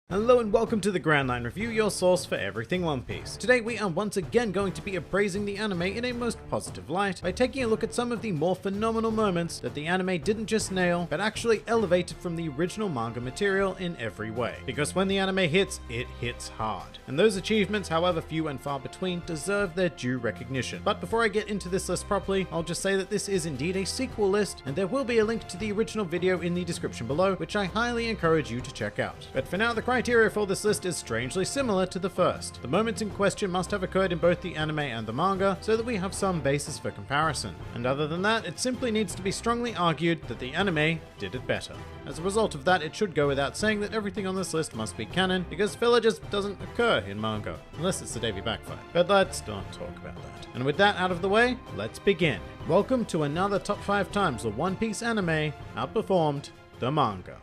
Hello and welcome to the Grand Line Review, your source for everything One Piece. Today we are once again going to be appraising the anime in a most positive light by taking a look at some of the more phenomenal moments that the anime didn't just nail, but actually elevated from the original manga material in every way. Because when the anime hits, it hits hard. And those achievements, however few and far between, deserve their due recognition. But before I get into this list properly, I'll just say that this is indeed a sequel list, and there will be a link to the original video in the description below, which I highly encourage you to check out. But for now, the criteria for this list is strangely similar to the first. The moments in question must have occurred in both the anime and the manga, so that we have some basis for comparison. And other than that, it simply needs to be strongly argued that the anime did it better. As a result of that, it should go without saying that everything on this list must be canon, because filler just doesn't occur in manga, unless it's the Davy Backfight. But let's not talk about that. And with that out of the way, let's begin. Welcome to another top 5 times the One Piece anime outperformed the manga.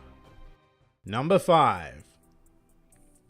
Number 5.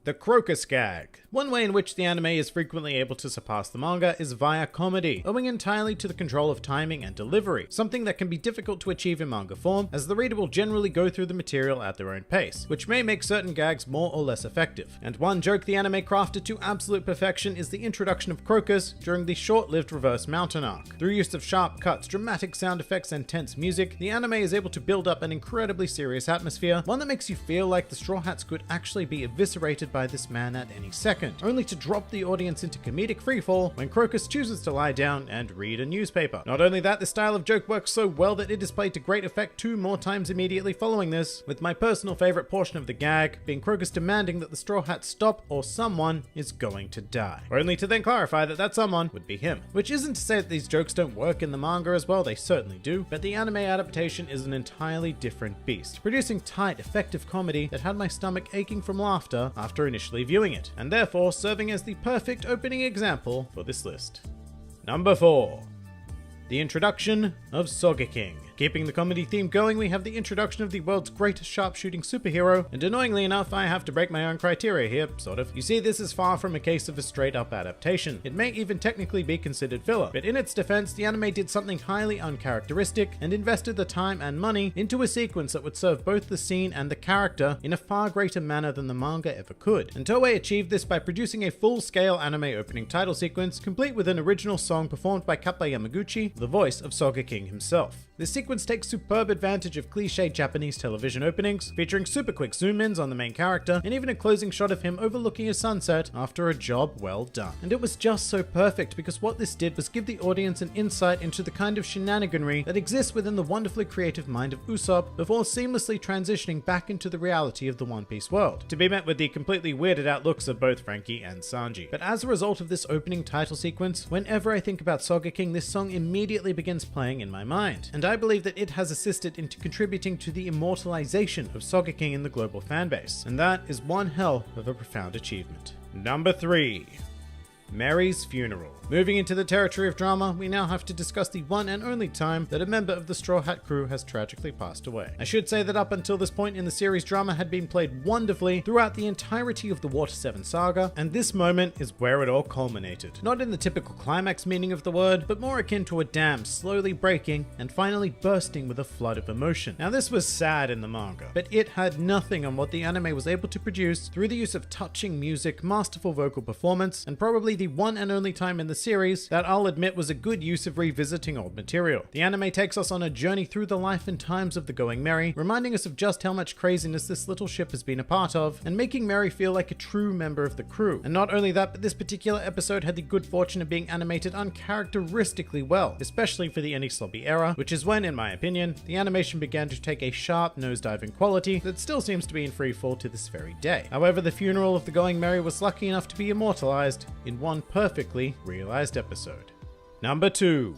The Crocus Gag. One way in which the anime is frequently able to surpass the manga is via comedy, owing entirely to the control of timing and delivery, something that can be difficult to achieve in manga form, as the reader will generally go through the material at their own pace, which may make certain gags more or less effective. And one joke the anime crafted to absolute perfection is the introduction of Crocus during the short-lived Reverse Mountain arc. Through use of sharp cuts, dramatic sound effects, and tense music, the anime is able to build up an incredibly serious atmosphere, one that makes you feel like the Straw Hats could actually be eviscerated by this man at any second, only to drop the audience into comedic freefall when Crocus chooses to lie down and read a newspaper. Not only that, the style of joke works so well that it is played to great effect 2 more times immediately following this, with my personal favorite portion of the gag being Crocus demanding that the Straw Hats stop or someone is going to die, only to then clarify that that someone would be him. Which isn't to say that these jokes don't work in the manga as well, they certainly do, but the anime adaptation is an entirely different beast, producing tight, effective comedy that had my stomach aching from laughter after initially viewing it, and therefore serving as the perfect opening example for this list. Number 4. The introduction of Sogeking. Keeping the comedy theme going, we have the introduction of the world's greatest sharpshooting superhero, and annoyingly enough, I have to break my own criteria here, sort of. You see, this is far from a case of a straight-up adaptation. It may even technically be considered filler, but in its defense, the anime did something highly uncharacteristic and invested the time and money into a sequence that would serve both the scene and the character in a far greater manner than the manga ever could. And Toei achieved this by producing a full-scale anime opening title sequence, complete with an original song performed by Kappa Yamaguchi, the voice of Sogeking himself. This sequence takes superb advantage of cliché Japanese television openings, featuring super quick zoom-ins on the main character, and even a closing shot of him overlooking a sunset after a job well done. And it was just so perfect, because what this did was give the audience an insight into the kind of shenaniganry that exists within the wonderfully creative mind of Usopp before seamlessly transitioning back into the reality of the One Piece world, to be met with the completely weirded out looks of both Franky and Sanji. But as a result of this opening title sequence, whenever I think about Sogeking, this song immediately begins playing in my mind, and I believe that it has assisted into contributing to the immortalization of Sogeking in the global fanbase, and that is one hell of a profound achievement. Number 3. Mary's funeral. Moving into the territory of drama, we now have to discuss the one and only time that a member of the Straw Hat crew has tragically passed away. I should say that up until this point in the series, drama had been played wonderfully throughout the entirety of the Water 7 saga, and this moment is where it all culminated. Not in the typical climax meaning of the word, but more akin to a dam slowly breaking and finally bursting with a flood of emotion. Now this was sad in the manga, but it had nothing on what the anime was able to produce through the use of touching music, masterful vocal performance, and probably the one and only time in the series that I'll admit was a good use of revisiting old material. The anime takes us on a journey through the life and times of the Going Merry, reminding us of just how much craziness this little ship has been a part of, and making Merry feel like a true member of the crew. And not only that, but this particular episode had the good fortune of being animated uncharacteristically well, especially for the Enies Lobby era, which is when, in my opinion, the animation began to take a sharp nosedive in quality that still seems to be in free fall to this very day. However, the funeral of the Going Merry was lucky enough to be immortalized in one perfectly realized episode. Number 2.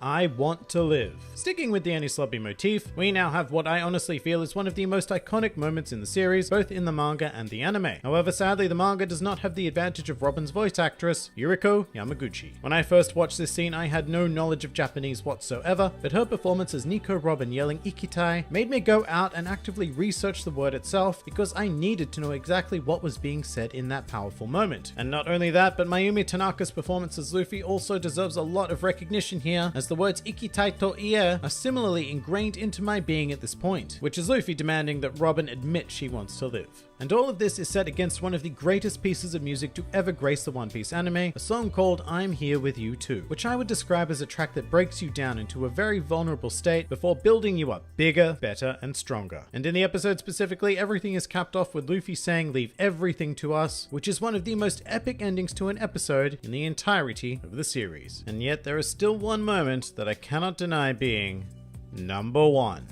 I Want to Live. Sticking with the Enies Lobby motif, we now have what I honestly feel is one of the most iconic moments in the series, both in the manga and the anime. However, sadly, the manga does not have the advantage of Robin's voice actress, Yuriko Yamaguchi. When I first watched this scene, I had no knowledge of Japanese whatsoever, but her performance as Nico Robin yelling Ikitai made me go out and actively research the word itself, because I needed to know exactly what was being said in that powerful moment. And not only that, but Mayumi Tanaka's performance as Luffy also deserves a lot of recognition here, as the words Ikitai to Ie are similarly ingrained into my being at this point, which is Luffy demanding that Robin admit she wants to live. And all of this is set against one of the greatest pieces of music to ever grace the One Piece anime, a song called I'm Here With You Too, which I would describe as a track that breaks you down into a very vulnerable state before building you up bigger, better, and stronger. And in the episode specifically, everything is capped off with Luffy saying leave everything to us, which is one of the most epic endings to an episode in the entirety of the series. And yet there is still one moment that I cannot deny being number one.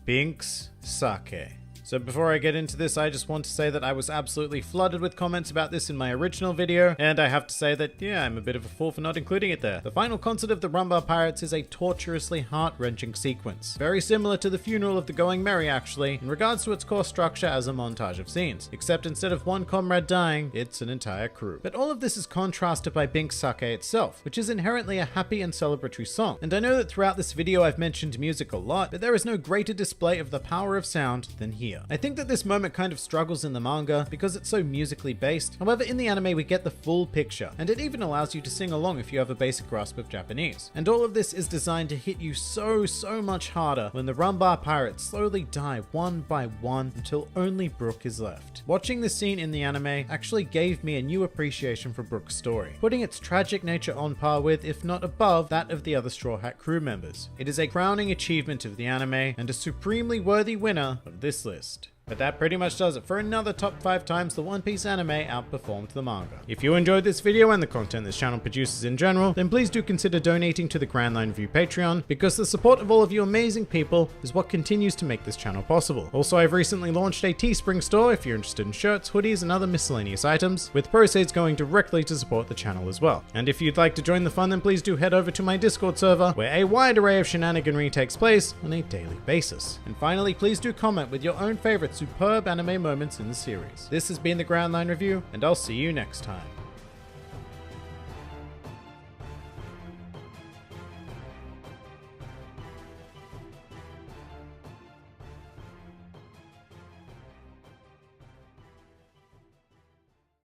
Binks Sake. So before I get into this, I just want to say that I was absolutely flooded with comments about this in my original video, and I have to say that, yeah, I'm a bit of a fool for not including it there. The final concert of the Rumbar Pirates is a torturously heart-wrenching sequence. Very similar to the funeral of the Going Merry, actually, in regards to its core structure as a montage of scenes. Except instead of one comrade dying, it's an entire crew. But all of this is contrasted by Binks Sake itself, which is inherently a happy and celebratory song. And I know that throughout this video I've mentioned music a lot, but there is no greater display of the power of sound than here. I think that this moment kind of struggles in the manga because it's so musically based. However, in the anime we get the full picture, and it even allows you to sing along if you have a basic grasp of Japanese. And all of this is designed to hit you so much harder when the Rumbar Pirates slowly die one by one until only Brook is left. Watching this scene in the anime actually gave me a new appreciation for Brook's story, putting its tragic nature on par with, if not above, that of the other Straw Hat crew members. It is a crowning achievement of the anime and a supremely worthy winner of this list. But that pretty much does it for another top 5 times the One Piece anime outperformed the manga. If you enjoyed this video and the content this channel produces in general, then please do consider donating to the Grand Line Review Patreon, because the support of all of you amazing people is what continues to make this channel possible. Also, I've recently launched a Teespring store if you're interested in shirts, hoodies, and other miscellaneous items, with proceeds going directly to support the channel as well. And if you'd like to join the fun, then please do head over to my Discord server, where a wide array of shenaniganry takes place on a daily basis. And finally, please do comment with your own favorite superb anime moments in the series. This has been the Grand Line Review, and I'll see you next time.